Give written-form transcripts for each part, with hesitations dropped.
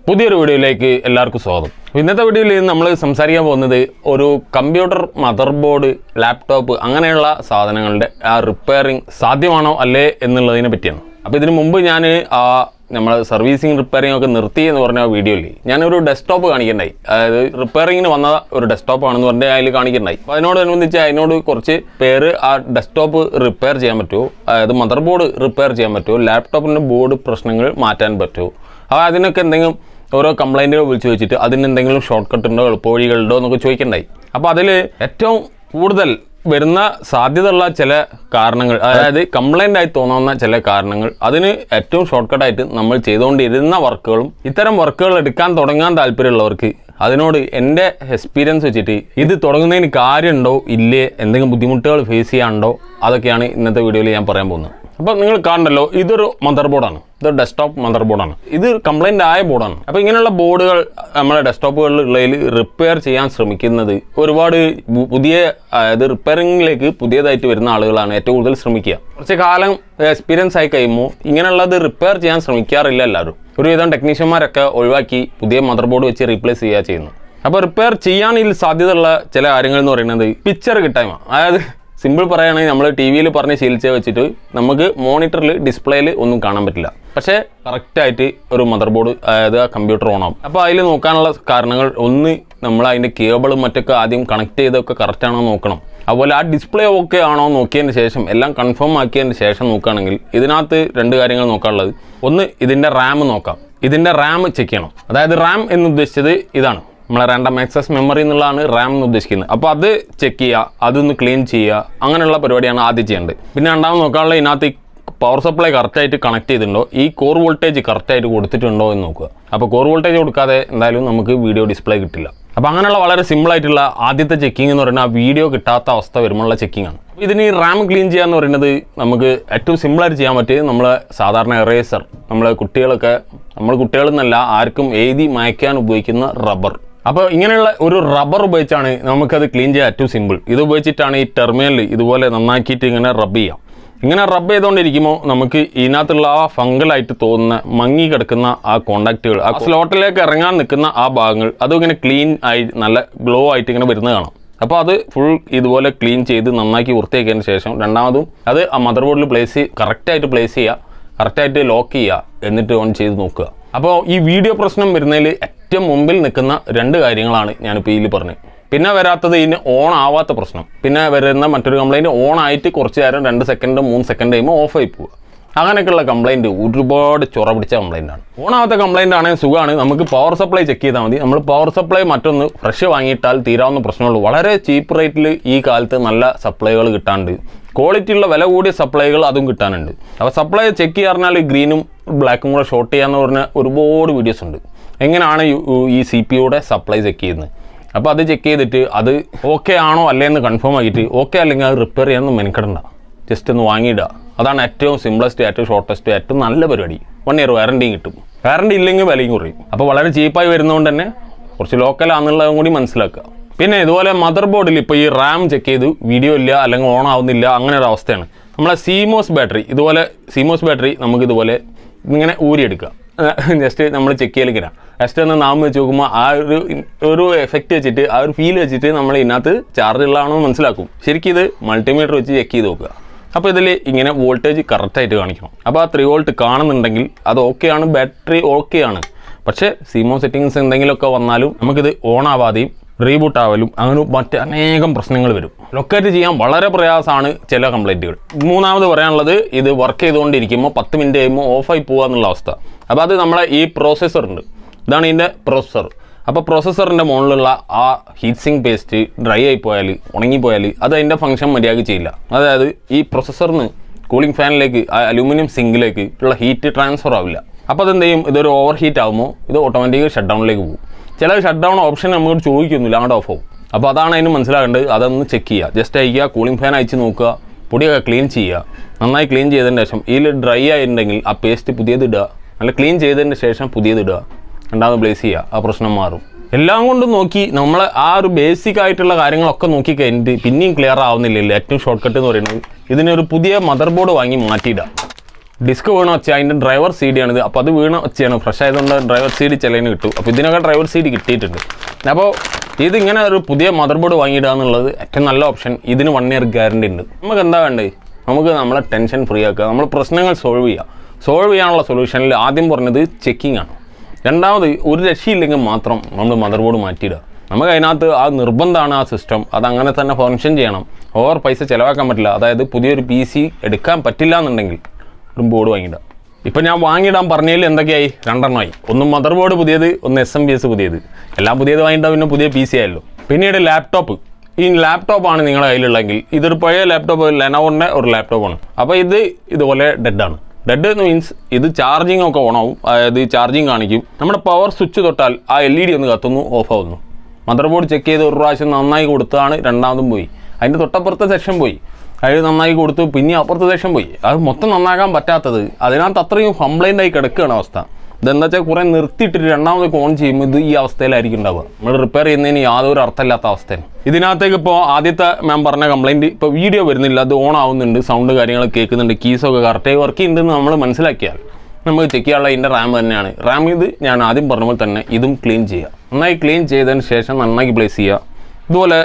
പുതിയൊരു വീഡിയോയിലേക്ക് എല്ലാവർക്കും സ്വാഗതം. ഇന്നത്തെ വീഡിയോയിൽ നമ്മൾ സംസാരിക്കാൻ പോകുന്നത് ഒരു കമ്പ്യൂട്ടർ, മദർ ബോർഡ്, ലാപ്ടോപ്പ് അങ്ങനെയുള്ള സാധനങ്ങളുടെ റിപ്പയറിങ് സാധ്യമാണോ അല്ലേ എന്നുള്ളതിനെ പറ്റിയാണ്. അപ്പോൾ ഇതിനു മുമ്പ് ഞാൻ നമ്മൾ സർവീസിങ് റിപ്പയറിംഗ് ഒക്കെ നിർത്തി എന്ന് പറഞ്ഞ വീഡിയോയിൽ ഞാനൊരു ഡെസ്ക്ടോപ്പ് കാണിക്കണ്ടായി. അതായത് റിപ്പയറിങ്ങിന് വന്ന ഒരു ഡെസ്ക്ടോപ്പ് ആണെന്ന് പറഞ്ഞാൽ അതിൽ കാണിക്കണ്ടായി. അപ്പോൾ അതിനോടനുബന്ധിച്ച് അതിനോട് കുറച്ച് പേര് ആ ഡെസ്ക്ടോപ്പ് റിപ്പയർ ചെയ്യാൻ പറ്റുമോ, അതായത് മദർ ബോർഡ് റിപ്പയർ ചെയ്യാൻ പറ്റുമോ, ലാപ്ടോപ്പിൻ്റെ ബോർഡ് പ്രശ്നങ്ങൾ മാറ്റാൻ പറ്റുമോ, അപ്പോൾ അതിനൊക്കെ എന്തെങ്കിലും ഓരോ കംപ്ലൈൻറ്റുകൾ വിളിച്ച് വെച്ചിട്ട് അതിന് എന്തെങ്കിലും ഷോർട്ട് കട്ട് ഉണ്ടോ, എളുപ്പവഴികളുണ്ടോ എന്നൊക്കെ ചോദിക്കണ്ടായി. അപ്പോൾ അതിൽ ഏറ്റവും കൂടുതൽ വരുന്ന സാധ്യതയുള്ള ചില കാരണങ്ങൾ, അതായത് കംപ്ലൈൻ്റ് ആയി തോന്നുന്ന ചില കാരണങ്ങൾ, അതിന് ഏറ്റവും ഷോർട്ട് കട്ടായിട്ട് നമ്മൾ ചെയ്തുകൊണ്ടിരുന്ന വർക്കുകളും ഇത്തരം വർക്കുകൾ എടുക്കാൻ തുടങ്ങാൻ താല്പര്യമുള്ളവർക്ക് അതിനോട് എൻ്റെ എക്സ്പീരിയൻസ് വെച്ചിട്ട് ഇത് തുടങ്ങുന്നതിന് കാര്യമുണ്ടോ ഇല്ലേ, എന്തെങ്കിലും ബുദ്ധിമുട്ടുകൾ ഫേസ് ചെയ്യാനുണ്ടോ, അതൊക്കെയാണ് ഇന്നത്തെ വീഡിയോയിൽ ഞാൻ പറയാൻ പോകുന്നത്. അപ്പോൾ നിങ്ങൾ കാണണ്ടല്ലോ, ഇതൊരു മദർ ബോർഡാണ്, ഇതൊരു ഡെസ്ക്ടോപ്പ് മദർ ബോർഡാണ്, ഇത് കംപ്ലൈൻ്റ് ആയ ബോർഡാണ്. അപ്പോൾ ഇങ്ങനെയുള്ള ബോർഡുകൾ നമ്മുടെ ഡെസ്ക്ടോപ്പുകളിലുള്ളതിൽ റിപ്പയർ ചെയ്യാൻ ശ്രമിക്കുന്നത് ഒരുപാട് പുതിയ, അതായത് റിപ്പയറിങ്ങിലേക്ക് പുതിയതായിട്ട് വരുന്ന ആളുകളാണ് ഏറ്റവും കൂടുതൽ ശ്രമിക്കുക. കുറച്ച് കാലം എക്സ്പീരിയൻസ് ആയി കഴിയുമ്പോൾ ഇങ്ങനെയുള്ളത് റിപ്പയർ ചെയ്യാൻ ശ്രമിക്കാറില്ല എല്ലാവരും. ഒരുവിധം ടെക്നീഷ്യന്മാരൊക്കെ ഒഴിവാക്കി പുതിയ മദർ ബോർഡ് വെച്ച് റീപ്ലേസ് ചെയ്യുക ചെയ്യുന്നു. അപ്പോൾ റിപ്പയർ ചെയ്യാനിൽ സാധ്യതയുള്ള ചില കാര്യങ്ങൾ എന്ന് പറയുന്നത് പിക്ചർ കിട്ടായ്മ. അതായത് സിമ്പിൾ പറയുകയാണെങ്കിൽ നമ്മൾ ടി വിയിൽ പറഞ്ഞ് ശീലിച്ച് വെച്ചിട്ട് നമുക്ക് മോണിറ്ററിൽ ഡിസ്പ്ലേയിൽ ഒന്നും കാണാൻ പറ്റില്ല. പക്ഷേ കറക്റ്റായിട്ട് ഒരു മദർ ബോർഡ്, അതായത് ആ കമ്പ്യൂട്ടർ ഓൺ ആവും. അപ്പോൾ അതിൽ നോക്കാനുള്ള കാരണങ്ങൾ, ഒന്ന് നമ്മൾ അതിൻ്റെ കേബിളും മറ്റൊക്കെ ആദ്യം കണക്ട് ചെയ്തൊക്കെ കറക്റ്റാണോ നോക്കണം. അതുപോലെ ആ ഡിസ്പ്ലേ ഓക്കെ ആണോ നോക്കിയതിന് ശേഷം, എല്ലാം കൺഫേം ആക്കിയതിന് ശേഷം നോക്കുകയാണെങ്കിൽ ഇതിനകത്ത് രണ്ട് കാര്യങ്ങൾ നോക്കാനുള്ളത്. ഒന്ന്, ഇതിൻ്റെ റാം നോക്കാം. ഇതിൻ്റെ റാം ചെക്ക് ചെയ്യണം. അതായത് റാം എന്ന് ഉദ്ദേശിച്ചത് ഇതാണ്, നമ്മളെ റാൻഡം ആക്സസ് മെമ്മറി എന്നുള്ളതാണ് റാം എന്ന് ഉദ്ദേശിക്കുന്നത്. അപ്പോൾ അത് ചെക്ക് ചെയ്യുക, അതൊന്ന് ക്ലീൻ ചെയ്യുക, അങ്ങനെയുള്ള പരിപാടിയാണ് ആദ്യം ചെയ്യേണ്ടത്. പിന്നെ രണ്ടാമത് നോക്കാനുള്ള, ഇതിനകത്ത് പവർ സപ്ലൈ കറക്റ്റായിട്ട് കണക്ട് ചെയ്തിട്ടുണ്ടോ, ഈ കോർ വോൾട്ടേജ് കറക്റ്റായിട്ട് കൊടുത്തിട്ടുണ്ടോ എന്ന് നോക്കുക. അപ്പോൾ കോർ വോൾട്ടേജ് കൊടുക്കാതെ എന്തായാലും നമുക്ക് വീഡിയോ ഡിസ്പ്ലേ കിട്ടില്ല. അപ്പോൾ അങ്ങനെയുള്ള വളരെ സിമ്പിളായിട്ടുള്ള ആദ്യത്തെ ചെക്കിംഗ് എന്ന് പറയുന്നത് ആ വീഡിയോ കിട്ടാത്ത അവസ്ഥ വരുമ്പോഴുള്ള ചെക്കിംഗ് ആണ്. ഇതിന് ഈ റാം ക്ലീൻ ചെയ്യുക എന്ന് പറയുന്നത് നമുക്ക് ഏറ്റവും സിമ്പിളായിട്ട് ചെയ്യാൻ പറ്റിയത് നമ്മൾ സാധാരണ എറേസർ, നമ്മൾ കുട്ടികളെന്നല്ല ആർക്കും എഴുതി മായ്ക്കാൻ ഉപയോഗിക്കുന്ന റബ്ബർ. അപ്പോൾ ഇങ്ങനെയുള്ള ഒരു റബ്ബർ ഉപയോഗിച്ചാണ് നമുക്കത് ക്ലീൻ ചെയ്യാൻ ഏറ്റവും സിമ്പിൾ. ഇത് ഉപയോഗിച്ചിട്ടാണ് ഈ ടെർമിനൽ ഇതുപോലെ നന്നാക്കിയിട്ട് ഇങ്ങനെ റബ്ബ് ചെയ്യാം. ഇങ്ങനെ റബ്ബ് ചെയ്തുകൊണ്ടിരിക്കുമ്പോൾ നമുക്ക് ഇതിനകത്തുള്ള ആ ഫംഗലായിട്ട് തോന്നുന്ന മങ്ങി കിടക്കുന്ന ആ കോണ്ടാക്റ്റുകൾ, ആ സ്ലോട്ടിലേക്ക് ഇറങ്ങാൻ നിൽക്കുന്ന ആ ഭാഗങ്ങൾ, അതും ഇങ്ങനെ ക്ലീൻ ആയി നല്ല ഗ്ലോ ആയിട്ട് ഇങ്ങനെ വരുന്നത് കാണാം. അപ്പോൾ അത് ഫുൾ ഇതുപോലെ ക്ലീൻ ചെയ്ത് നന്നാക്കി വൃത്തിയാക്കിയതിന് ശേഷം രണ്ടാമതും അത് ആ മദർ ബോർഡിൽ കറക്റ്റായിട്ട് പ്ലേസ് ചെയ്യുക, കറക്റ്റായിട്ട് ലോക്ക് ചെയ്യുക, എന്നിട്ട് ഓൺ ചെയ്ത് നോക്കുക. അപ്പോൾ ഈ വീഡിയോ പ്രശ്നം വരുന്നതിൽ ഏറ്റവും മുമ്പിൽ നിൽക്കുന്ന രണ്ട് കാര്യങ്ങളാണ് ഞാനിപ്പോൾ ഇതിൽ പറഞ്ഞത്. പിന്നെ വരാത്തത് ഇതിന് ഓൺ ആവാത്ത പ്രശ്നം. പിന്നെ വരുന്ന മറ്റൊരു കംപ്ലൈൻറ്റ്, ഓൺ ആയിട്ട് കുറച്ച് നേരം 2 സെക്കൻഡ് 3 സെക്കൻഡ് കഴിയുമ്പോൾ ഓഫ് ആയി പോവുക. അങ്ങനെയൊക്കെയുള്ള കംപ്ലൈൻറ്റ് ഒരുപാട് ചൊറ പിടിച്ച കംപ്ലൈൻറ്റാണ്. ഓണാവാത്ത കംപ്ലൈൻറ്റ് ആണെങ്കിൽ സുഖമാണ്, നമുക്ക് പവർ സപ്ലൈ ചെക്ക് ചെയ്താൽ മതി. നമ്മൾ പവർ സപ്ലൈ മറ്റൊന്ന് ഫ്രഷ് വാങ്ങിയിട്ടാൽ തീരാവുന്ന പ്രശ്നമുള്ളൂ. വളരെ ചീപ്പ് റേറ്റിൽ ഈ കാലത്ത് നല്ല സപ്ലൈകൾ കിട്ടാണ്ട്, ക്വാളിറ്റിയുള്ള വില കൂടിയ സപ്ലൈകൾ അതും കിട്ടാനുണ്ട്. അപ്പോൾ സപ്ലൈ ചെക്ക് ചെയ്യാറിഞ്ഞാൽ ഗ്രീനും ബ്ലാക്കും കൂടെ ഷോർട്ട് ചെയ്യാന്ന് പറഞ്ഞ ഒരുപാട് വീഡിയോസ് ഉണ്ട്, എങ്ങനെയാണ് ഈ CPU-യുടെ സപ്ലൈ ചെക്ക് ചെയ്യുന്നത്. അപ്പോൾ അത് ചെക്ക് ചെയ്തിട്ട് അത് ഓക്കെ ആണോ അല്ലേന്ന് കൺഫേം ആക്കിയിട്ട്, ഓക്കെ അല്ലെങ്കിൽ അത് റിപ്പയർ ചെയ്യാനൊന്നും മെനക്കെടണ്ട, ജസ്റ്റ് ഒന്ന് വാങ്ങിയിടുക. അതാണ് ഏറ്റവും സിംപ്ലസ്റ്റ്, ഏറ്റവും ഷോർട്ടസ്റ്റ്, ഏറ്റവും നല്ല പരിപാടി. 1 ഇയർ വാറണ്ടിയും കിട്ടും. വാറണ്ടി ഇല്ലെങ്കിൽ വിലയും കുറയും. അപ്പോൾ വളരെ ചീപ്പായി വരുന്നതുകൊണ്ട് തന്നെ കുറച്ച് ലോക്കലാണെന്നുള്ളതും കൂടി മനസ്സിലാക്കുക. പിന്നെ ഇതുപോലെ മദർ ബോർഡിൽ ഇപ്പോൾ ഈ റാം ചെക്ക് ചെയ്ത് വീഡിയോ ഇല്ല അല്ലെങ്കിൽ ഓൺ ആവുന്നില്ല, അങ്ങനെ ഒരു അവസ്ഥയാണ്. നമ്മളെ CMOS ബാറ്ററി നമുക്കിതുപോലെ ഇങ്ങനെ ഊരിയെടുക്കുക. ജസ്റ്റ് നമ്മൾ ചെക്ക് ചെയ്യലിങ്ങനെ ജസ്റ്റ് ഒന്ന് നാം വെച്ച് നോക്കുമ്പോൾ ആ ഒരു എഫക്റ്റ് വെച്ചിട്ട്, ആ ഒരു ഫീൽ വെച്ചിട്ട് നമ്മൾ ഇതിനകത്ത് ചാർജ് ഉള്ളതാണോ എന്ന് മനസ്സിലാക്കും. ശരിക്കും ഇത് മൾട്ടിമീറ്റർ വെച്ച് ചെക്ക് ചെയ്ത് നോക്കുക. അപ്പോൾ ഇതിൽ ഇങ്ങനെ വോൾട്ടേജ് കറക്റ്റായിട്ട് കാണിക്കണം. അപ്പോൾ ആ 3 വോൾട്ട് കാണുന്നുണ്ടെങ്കിൽ അത് ഓക്കെയാണ്, ബാറ്ററി ഓക്കെയാണ്. പക്ഷേ CMOS സെറ്റിങ്സ് എന്തെങ്കിലുമൊക്കെ വന്നാലും നമുക്കിത് ഓൺ ആവാതെയും റീബൂട്ട് ആവലും അങ്ങനെ മറ്റ് അനേകം പ്രശ്നങ്ങൾ വരും. ലൊക്കേറ്റ് ചെയ്യാൻ വളരെ പ്രയാസമാണ് ചില കംപ്ലൈൻറ്റുകൾ. മൂന്നാമത് പറയാനുള്ളത്, ഇത് വർക്ക് ചെയ്തുകൊണ്ടിരിക്കുമ്പോൾ 10 മിനിറ്റ് കഴിയുമ്പോൾ ഓഫായി പോകുക എന്നുള്ള അവസ്ഥ. അപ്പോൾ അത് നമ്മളെ ഈ പ്രോസസ്സറുണ്ട്, ഇതാണ് ഇതിൻ്റെ പ്രോസസ്സർ. അപ്പോൾ പ്രോസസ്സറിൻ്റെ മുകളിലുള്ള ആ ഹീറ്റ് സിങ്ക് പേസ്റ്റ് ഡ്രൈ ആയിപ്പോയാൽ, ഉണങ്ങിപ്പോയാൽ അത് അതിൻ്റെ ഫംഗ്ഷൻ മര്യാദയ്ക്ക് ചെയ്യില്ല. അതായത് ഈ പ്രോസസ്സറിന് കൂളിംഗ് ഫാനിലേക്ക്, ആ അലൂമിനിയം സിങ്കിലേക്ക് ഉള്ള ഹീറ്റ് ട്രാൻസ്ഫർ ആവില്ല. അപ്പോൾ അതെന്ത് ചെയ്യും, ഇതൊരു ഓവർ ഹീറ്റ് ആകുമ്പോൾ ഇത് ഓട്ടോമാറ്റിക് ഷട്ട് ഡൗണിലേക്ക് പോകും. ചില ഷട്ട് ഡൗൺ ഓപ്ഷൻ നമുക്ക് ചോദിക്കുന്നില്ല, അങ്ങോട്ട് ഓഫ് ആവും. അപ്പോൾ അതാണ് അതിന് മനസ്സിലാക്കേണ്ടത്. അതൊന്ന് ചെക്ക് ചെയ്യുക, ജസ്റ്റ് അയക്കുക, കൂളിംഗ് ഫാൻ അയച്ച് നോക്കുക, പൊടിയൊക്കെ ക്ലീൻ ചെയ്യുക. നന്നായി ക്ലീൻ ചെയ്തതിന് ശേഷം ഇതിൽ ഡ്രൈ ആയിട്ടുണ്ടെങ്കിൽ ആ പേസ്റ്റ് പുതിയതിടുക, നല്ല ക്ലീൻ ചെയ്തതിന് ശേഷം പുതിയതിടുക, രണ്ടാമത് ബ്ലേസ് ചെയ്യുക, ആ പ്രശ്നം മാറും. എല്ലാം കൊണ്ടും നോക്കി നമ്മൾ ആ ഒരു ബേസിക് ആയിട്ടുള്ള കാര്യങ്ങളൊക്കെ നോക്കി കഴിഞ്ഞിട്ട് പിന്നെയും ക്ലിയർ ആവുന്നില്ല. ഏറ്റവും ഷോർട്ട് കട്ട് എന്ന് പറയുന്നത് ഇതിനൊരു പുതിയ മദർ ബോർഡ് വാങ്ങി മാറ്റിയിടുക. ഡിസ്ക് വീണ വെച്ചാൽ അതിൻ്റെ ഡ്രൈവർ സീഡിയാണിത്. അപ്പോൾ അത് വീണ വെച്ചാണ്, ഫ്രഷ് ആയതുകൊണ്ട് ഡ്രൈവർ സീഡ് ചിലതിന് കിട്ടും. അപ്പോൾ ഇതിനൊക്കെ ഡ്രൈവർ സീഡ് കിട്ടിയിട്ടുണ്ട്. അപ്പോൾ ഇതിങ്ങനെ ഒരു പുതിയ മദർ ബോർഡ് വാങ്ങിയിടുക എന്നുള്ളത് ഏറ്റവും നല്ല ഓപ്ഷൻ. ഇതിന് 1 year ഗ്യാരണ്ടി ഉണ്ട്. നമുക്ക് എന്താ വേണ്ടത്? നമുക്ക് നമ്മളെ ടെൻഷൻ ഫ്രീ ആക്കുക, നമ്മൾ പ്രശ്നങ്ങൾ സോൾവ് ചെയ്യാനുള്ള സൊല്യൂഷനിൽ ആദ്യം പറഞ്ഞത് ചെക്കിംഗ് ആണ്. രണ്ടാമത് ഒരു രക്ഷയില്ലെങ്കിൽ മാത്രം നമ്മൾ മദർ ബോർഡ് മാറ്റിയിടുക. നമുക്ക് അതിനകത്ത് ആ നിർബന്ധമാണ് ആ സിസ്റ്റം, അതങ്ങനെ തന്നെ ഫങ്ഷൻ ചെയ്യണം. ഓവർ പൈസ ചിലവാക്കാൻ പറ്റില്ല. അതായത് പുതിയൊരു PC എടുക്കാൻ പറ്റില്ല എന്നുണ്ടെങ്കിൽ ഒരു ബോർഡ് വാങ്ങിയിടുക. ഇപ്പം ഞാൻ വാങ്ങിയിടാൻ പറഞ്ഞതിൽ എന്തൊക്കെയായി? 2 എണ്ണമായി. ഒന്ന് മദർ ബോർഡ് പുതിയത്, ഒന്ന് SMBS പുതിയത്. എല്ലാം പുതിയത് വാങ്ങിയിട്ടാൽ പിന്നെ പുതിയ PC ആയല്ലോ. പിന്നീട് ലാപ്ടോപ്പ്. ഈ ലാപ്ടോപ്പാണ് നിങ്ങളുടെ കയ്യിലുള്ളതെങ്കിൽ, ഇതൊരു പഴയ ലാപ്ടോപ്പ്, ലെനോവോൻ്റെ ഒരു ലാപ്ടോപ്പാണ്. അപ്പോൾ ഇതുപോലെ ഡെഡാണ്. ഡെഡ് എന്ന് മീൻസ് ഇത് ചാർജിങ് ഒക്കെ ഓണാവും, അതായത് ചാർജിങ് കാണിക്കും. നമ്മുടെ പവർ സ്വിച്ച് തൊട്ടാൽ ആ LED ഒന്ന് കത്തുന്നു, ഓഫ് ആവുന്നു. മദർ ബോർഡ് ചെക്ക് ചെയ്ത് ഒരു പ്രാവശ്യം നന്നായി കൊടുത്തതാണ്, രണ്ടാമതും പോയി. അതിൻ്റെ തൊട്ടപ്പുറത്തെ സെക്ഷൻ പോയി, അത് നന്നായി കൊടുത്തു, പിന്നെ അപ്പുറത്തെ സെക്ഷൻ പോയി. അത് മൊത്തം നന്നാക്കാൻ പറ്റാത്തത്, അതിനകത്ത് അത്രയും കംപ്ലൈൻ്റ് ആയി കിടക്കുകയാണ് അവസ്ഥ. ഇതെന്താ വെച്ചാൽ കുറേ നിർത്തിയിട്ടിട്ട് രണ്ടാമത് ഓൺ ചെയ്യുമ്പോൾ ഇത് ഈ അവസ്ഥയിലായിരിക്കും ഉണ്ടാവുക. നമ്മൾ റിപ്പയർ ചെയ്യുന്നതിന് യാതൊരു അർത്ഥമില്ലാത്ത അവസ്ഥയാണ്. ഇതിനകത്തേക്ക് ഇപ്പോൾ ആദ്യത്തെ ഞാൻ പറഞ്ഞ കംപ്ലയിൻറ്റ്, ഇപ്പോൾ വീഡിയോ വരുന്നില്ല, അത് ഓൺ ആവുന്നുണ്ട്, സൗണ്ട് കാര്യങ്ങൾ കേൾക്കുന്നുണ്ട്, കീസൊക്കെ കറക്റ്റായി വർക്ക് ചെയ്യുന്നുണ്ടെന്ന് നമ്മൾ മനസ്സിലാക്കിയാൽ നമുക്ക് ചെക്ക് ചെയ്യാനുള്ള ഇതിൻ്റെ റാം തന്നെയാണ്. റാം ഇത് ഞാൻ ആദ്യം പറഞ്ഞ പോലെ തന്നെ ഇതും ക്ലീൻ ചെയ്യുക. നന്നായി ക്ലീൻ ചെയ്തതിന് ശേഷം നന്നായി പ്ലേസ് ചെയ്യുക. ഇതുപോലെ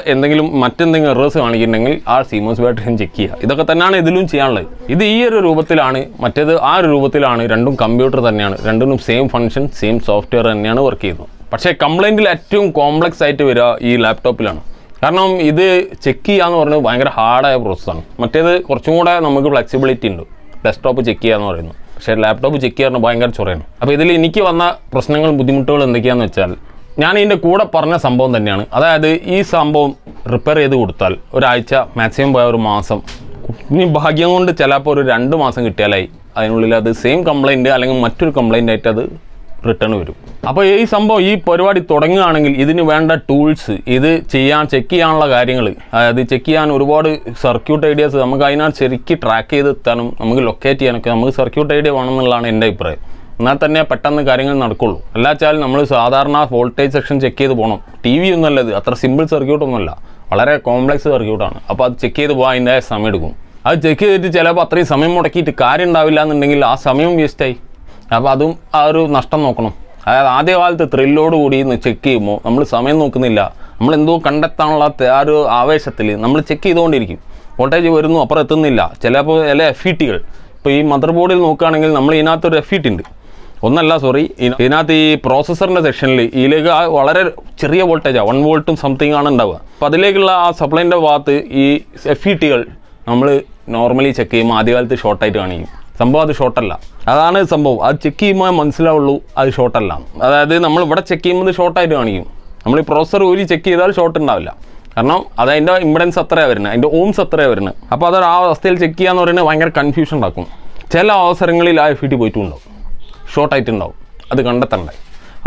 മറ്റെന്തെങ്കിലും എറേഴ്സ് കാണിക്കുന്നുണ്ടെങ്കിൽ ആ CMOS ബാറ്ററിയും ചെക്ക് ചെയ്യുക. ഇതൊക്കെ തന്നെയാണ് ഇതിലും ചെയ്യാനുള്ളത്. ഇത് ഈ ഒരു രൂപത്തിലാണ്, മറ്റേത് ആ ഒരു രൂപത്തിലാണ്. രണ്ടും കമ്പ്യൂട്ടർ തന്നെയാണ്, രണ്ടിനും സെയിം ഫംഗ്ഷൻ, സെയിം സോഫ്റ്റ്വെയർ തന്നെയാണ് വർക്ക് ചെയ്യുന്നത്. പക്ഷേ കംപ്ലൈൻറ്റിൽ ഏറ്റവും കോംപ്ലക്സ് ആയിട്ട് വരിക ഈ ലാപ്ടോപ്പിലാണ്. കാരണം ഇത് ചെക്ക് ചെയ്യാന്ന് പറയുന്നത് ഭയങ്കര ഹാർഡായ പ്രോസസ്സാണ്. മറ്റേത് കുറച്ചും കൂടെ നമുക്ക് ഫ്ലെക്സിബിലിറ്റി ഉണ്ട്, ഡെസ്ക്ടോപ്പ് ചെക്ക് ചെയ്യാന്ന് പറയുന്നത്. പക്ഷേ ലാപ്ടോപ്പ് ചെക്ക് ചെയ്യാൻ ഭയങ്കര ചൊറയാണ്. അപ്പോൾ ഇതിൽ എനിക്ക് വന്ന പ്രശ്നങ്ങൾ, ബുദ്ധിമുട്ടുകൾ എന്തൊക്കെയാണെന്ന് വെച്ചാൽ, ഞാൻ ഇതിൻ്റെ കൂടെ പറഞ്ഞ സംഭവം തന്നെയാണ്. അതായത് ഈ സംഭവം റിപ്പയർ ചെയ്ത് കൊടുത്താൽ ഒരാഴ്ച, മാക്സിമം പോയ ഒരു മാസം, ഇനി ഭാഗ്യം കൊണ്ട് ചിലപ്പോൾ ഒരു 2 മാസം കിട്ടിയാലായി, അതിനുള്ളിൽ അത് സെയിം കംപ്ലൈൻറ്റ് അല്ലെങ്കിൽ മറ്റൊരു കംപ്ലൈൻ്റ് ആയിട്ട് അത് റിട്ടേൺ വരും. അപ്പോൾ ഈ സംഭവം, ഈ പരിപാടി തുടങ്ങുകയാണെങ്കിൽ ഇതിന് വേണ്ട ടൂൾസ്, ഇത് ചെക്ക് ചെയ്യാനുള്ള കാര്യങ്ങൾ, അതായത് ചെക്ക് ചെയ്യാൻ ഒരുപാട് സർക്യൂട്ട് ഐഡിയാസ്, നമുക്ക് അതിനകത്ത് ശരിക്കും ട്രാക്ക് ചെയ്ത് എത്താനും നമുക്ക് ലൊക്കേറ്റ് ചെയ്യാനൊക്കെ നമുക്ക് സർക്യൂട്ട് ഐഡിയ വേണമെന്നുള്ളതാണ് എൻ്റെ അഭിപ്രായം. എന്നാൽ തന്നെ പെട്ടെന്ന് കാര്യങ്ങൾ നടക്കുള്ളൂ. അല്ലാച്ചാൽ നമ്മൾ സാധാരണ വോൾട്ടേജ് സെക്ഷൻ ചെക്ക് ചെയ്ത് പോകണം. TV ഒന്നുമല്ല, ഇത് അത്ര സിമ്പിൾ സർക്യൂട്ടൊന്നുമല്ല, വളരെ കോംപ്ലക്സ് സർക്യൂട്ടാണ്. അപ്പോൾ അത് ചെക്ക് ചെയ്ത് പോകാൻ അതിൻ്റെ സമയം എടുക്കും. അത് ചെക്ക് ചെയ്തിട്ട് ചിലപ്പോൾ അത്രയും സമയം മുടക്കിയിട്ട് കാര്യം ഉണ്ടാവില്ല എന്നുണ്ടെങ്കിൽ ആ സമയം വേസ്റ്റായി. അപ്പോൾ അതും ആ ഒരു നഷ്ടം നോക്കണം. അതായത് ആദ്യകാലത്ത് ത്രില്ലോടുകൂടി ചെക്ക് ചെയ്യുമ്പോൾ നമ്മൾ സമയം നോക്കുന്നില്ല, നമ്മളെന്തോ കണ്ടെത്താനുള്ള ആ ഒരു ആവേശത്തിൽ നമ്മൾ ചെക്ക് ചെയ്തുകൊണ്ടിരിക്കും. വോൾട്ടേജ് വരുന്നു, അപ്പുറം എത്തുന്നില്ല. ചിലപ്പോൾ FETകൾ, ഇപ്പോൾ ഈ മദർ ബോർഡിൽ നോക്കുകയാണെങ്കിൽ നമ്മൾ ഇതിനകത്തൊരു FET ഉണ്ട്, ഇതിനകത്ത് ഈ പ്രോസസ്സറിൻ്റെ സെക്ഷനിൽ ഇതിലേക്ക് വളരെ ചെറിയ വോൾട്ടേജാണ്, 1 വോൾട്ടും സംതിങ് ആണ് ഉണ്ടാവുക. അപ്പോൾ അതിലേക്കുള്ള ആ സപ്ലൈൻ്റെ ഭാഗത്ത് ഈ FETകൾ നമ്മൾ നോർമലി ചെക്ക് ചെയ്യുമ്പോൾ ആദ്യകാലത്ത് ഷോർട്ടായിട്ട് കാണിക്കും. സംഭവം അത് ഷോർട്ടല്ല, അതാണ് സംഭവം. അത് ചെക്ക് ചെയ്യുമ്പോൾ മനസ്സിലാവുള്ളൂ അത് ഷോർട്ടല്ല. അതായത് നമ്മൾ ഇവിടെ ചെക്ക് ചെയ്യുമ്പോൾ ഷോർട്ടായിട്ട് കാണിക്കും. നമ്മൾ ഈ പ്രോസസ്സർ ഊരി ചെക്ക് ചെയ്താൽ ഷോർട്ട് ഉണ്ടാവില്ല. കാരണം അതിൻ്റെ ഇമ്പിഡൻസ് അത്രയാണ് വരുന്നത്, അതിൻ്റെ ഓംസ് അത്രയാണ് വരുന്നത്. അപ്പോൾ അത് ആ അവസ്ഥയിൽ ചെക്ക് ചെയ്യാന്ന് പറയുന്നത് ഭയങ്കര കൺഫ്യൂഷൻ ഉണ്ടാക്കും. ചില അവസരങ്ങളിൽ ആ FET പോയിട്ടുണ്ടാവും, ഷോർട്ടായിട്ടുണ്ടാവും. അത് കണ്ടെത്തണ്ടേ,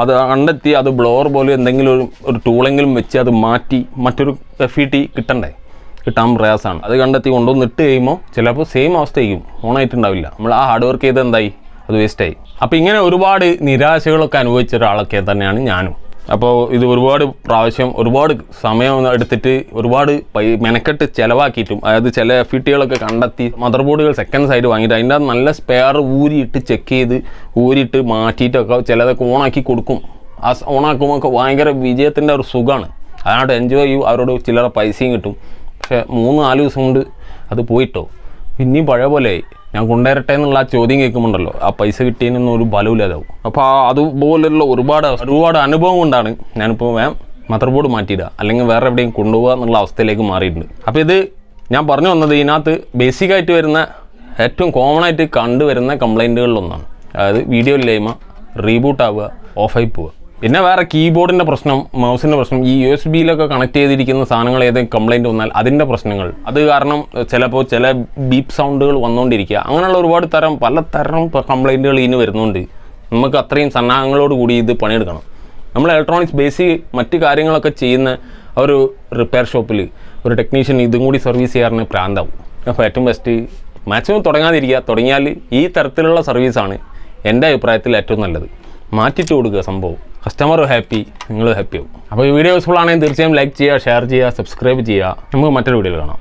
അത് കണ്ടെത്തി അത് ബ്ലോവർ പോലെ എന്തെങ്കിലും ഒരു ടൂളെങ്കിലും വെച്ച് അത് മാറ്റി മറ്റൊരു FET കിട്ടാൻ പ്രയാസമാണ്. അത് കണ്ടെത്തി കൊണ്ടുവന്ന് ഇട്ട് കഴിയുമ്പോൾ ചിലപ്പോൾ സെയിം അവസ്ഥയായിരിക്കും, ഓണായിട്ടുണ്ടാവില്ല. നമ്മൾ ആ ഹാർഡ് വർക്ക് ചെയ്ത് എന്തായി, അത് വേസ്റ്റായി. അപ്പോൾ ഇങ്ങനെ ഒരുപാട് നിരാശകളൊക്കെ അനുഭവിച്ച ഒരാളൊക്കെ തന്നെയാണ് ഞാനും. അപ്പോൾ ഇത് ഒരുപാട് പ്രാവശ്യം ഒരുപാട് സമയം എടുത്തിട്ട് ഒരുപാട് മെനക്കെട്ട് ചിലവാക്കിയിട്ടും, അതായത് ചില FETകളൊക്കെ കണ്ടെത്തി മദർ ബോർഡുകൾ സെക്കൻഡ്സ് ആയിട്ട് വാങ്ങിയിട്ട് അതിൻ്റെ നല്ല സ്പെയർ ഊരിയിട്ട് ചെക്ക് ചെയ്ത് ഊരിയിട്ട് മാറ്റിയിട്ടൊക്കെ ചിലതൊക്കെ ഓണാക്കി കൊടുക്കും. ആ ഓണാക്കുമ്പോൾ ഒക്കെ ഭയങ്കര വിജയത്തിൻ്റെ ഒരു സുഖമാണ്. അതിനോട് എൻജോയ് ചെയ്യും, അവരോട് ചില്ലറ പൈസയും കിട്ടും. പക്ഷേ 3-4 ദിവസം കൊണ്ട് അത് പോയിട്ടോ പിന്നെയും പഴയ പോലെ ഞാൻ കൊണ്ടുവരട്ടെ എന്നുള്ള ആ ചോദ്യം കേൾക്കുമ്പോണ്ടല്ലോ, ആ പൈസ കിട്ടിയതിനൊന്നും ഒരു ബലമില്ലാതാവും. അപ്പോൾ അതുപോലുള്ള ഒരുപാട് അനുഭവം കൊണ്ടാണ് ഞാനിപ്പോൾ മദർ ബോർഡ് മാറ്റിയിടുക, അല്ലെങ്കിൽ വേറെ എവിടെയും കൊണ്ടുപോകുക എന്നുള്ള അവസ്ഥയിലേക്ക് മാറിയിട്ടുണ്ട്. അപ്പോൾ ഇത് ഞാൻ പറഞ്ഞു വന്നത് ഇതിനകത്ത് ബേസിക്കായിട്ട് വരുന്ന ഏറ്റവും കോമൺ ആയിട്ട് കണ്ടുവരുന്ന കംപ്ലൈൻറ്റുകളിലൊന്നാണ്. അതായത് വീഡിയോ ഇല്ലായ്മ, റീബൂട്ട് ആവുക, ഓഫായി പോവുക. പിന്നെ വേറെ കീബോർഡിൻ്റെ പ്രശ്നം, മൗസിൻ്റെ പ്രശ്നം, ഈ USB-യിലൊക്കെ കണക്ട് ചെയ്തിരിക്കുന്ന സാധനങ്ങൾ ഏതെങ്കിലും കംപ്ലൈൻറ്റ് വന്നാൽ അതിൻ്റെ പ്രശ്നങ്ങൾ, അത് കാരണം ചിലപ്പോൾ ചില ബീപ്പ് സൗണ്ടുകൾ വന്നുകൊണ്ടിരിക്കുക, അങ്ങനെയുള്ള പലതരം കംപ്ലൈൻറ്റുകൾ ഇതിന് വരുന്നുണ്ട്. നമുക്ക് അത്രയും സന്നാഹങ്ങളോട് കൂടി ഇത് പണിയെടുക്കണം. നമ്മൾ ഇലക്ട്രോണിക്സ് ബേസിക് മറ്റ് കാര്യങ്ങളൊക്കെ ചെയ്യുന്ന ഒരു റിപ്പയർ ഷോപ്പിൽ ഒരു ടെക്നീഷ്യൻ ഇതും കൂടി സർവീസ് ചെയ്യാറിന് പ്രാന്താവും. അപ്പോൾ ഏറ്റവും ബെസ്റ്റ് മാക്സിമം തുടങ്ങിയാൽ ഈ തരത്തിലുള്ള സർവീസാണ് എൻ്റെ അഭിപ്രായത്തിൽ ഏറ്റവും നല്ലത്. മാറ്റിയിട്ട് കൊടുക്കുക സംഭവം. കസ്റ്റമർ ഹാപ്പി, നിങ്ങൾ ഹാപ്പിയാവും. അപ്പോൾ ഈ വീഡിയോ യൂസ്ഫുൾ ആണെങ്കിൽ തീർച്ചയായും ലൈക്ക് ചെയ്യുക, ഷെയർ ചെയ്യുക, സബ്സ്ക്രൈബ് ചെയ്യുക. നമുക്ക് മറ്റൊരു വീഡിയോയിൽ കാണാം.